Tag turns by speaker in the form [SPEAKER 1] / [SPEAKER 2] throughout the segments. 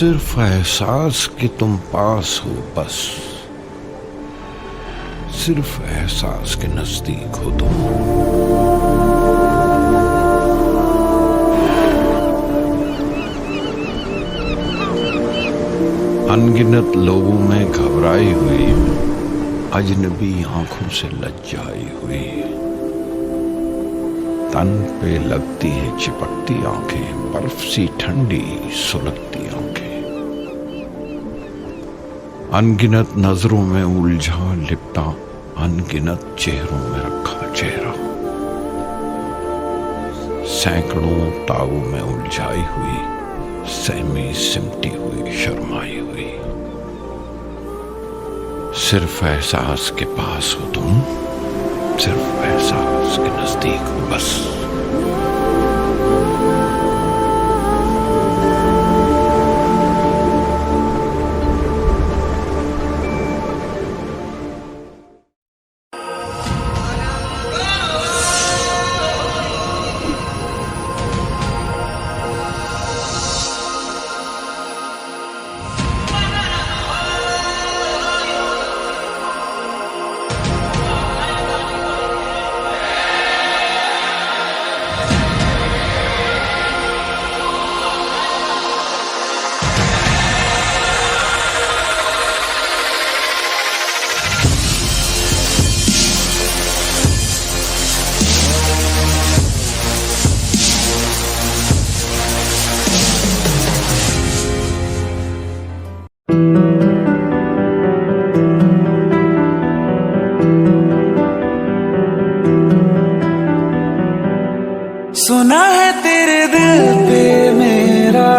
[SPEAKER 1] सिर्फ एहसास कि तुम पास हो, बस सिर्फ एहसास के नजदीक हो तुम। अनगिनत लोगों में घबराई हुई, अजनबी आंखों से लज्जाई हुई, तन पे लगती है चिपकती आंखें, बर्फ सी ठंडी सुलगती आंखें। अनगिनत नजरों में उलझा लिपटा, अनगिनत चेहरों में रखा चेहरा, सैकड़ों तावों में उलझाई हुई, सहमी सिमटी हुई, शर्माई हुई। सिर्फ एहसास के पास हो तुम, सिर्फ एहसास के नजदीक हो बस।
[SPEAKER 2] सुना है तेरे दिल पे मेरा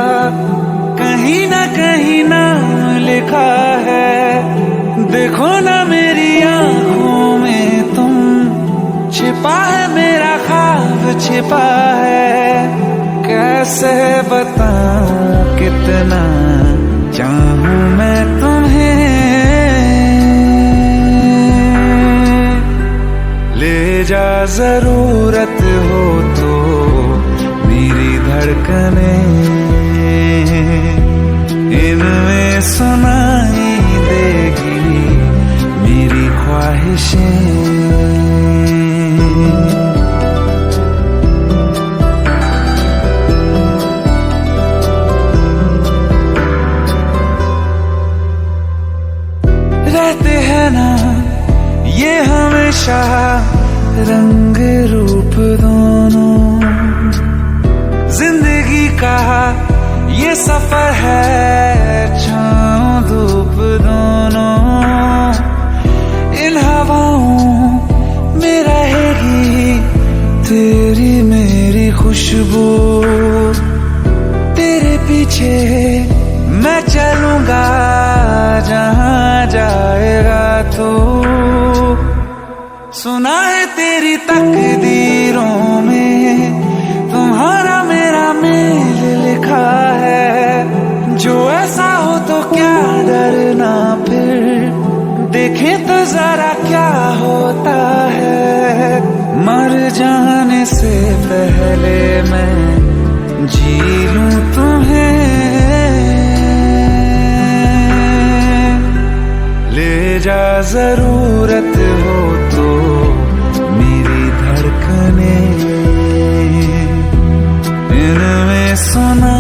[SPEAKER 2] कहीं ना कहीं नाम लिखा है। देखो ना मेरी आंखों में तुम, छिपा है मेरा ख्वाब छिपा है। कैसे बताऊं कितना चाहूं मैं तुम्हें, ले जा जरूरत हो तो मेरी धड़कने, इनमें सुनाई देगी मेरी ख्वाहिशें। रहते हैं ना ये हमेशा रंग रूप दोनों, जिंदगी का ये सफर है छाँव धूप दोनों। इन हवाओं में रहेगी तेरी मेरी खुशबू, तेरे पीछे मैं चलूंगा जहाँ जाएगा तू। सुना है तेरी तकदीरों में तुम्हारा मेरा मेल लिखा है। जो ऐसा हो तो क्या डरना, फिर देखे तो जरा क्या होता है। मर जाने से पहले मैं जी लूं तुम्हें, ले जा जरूरत हो तो मेरी धड़कने, इनमें सुना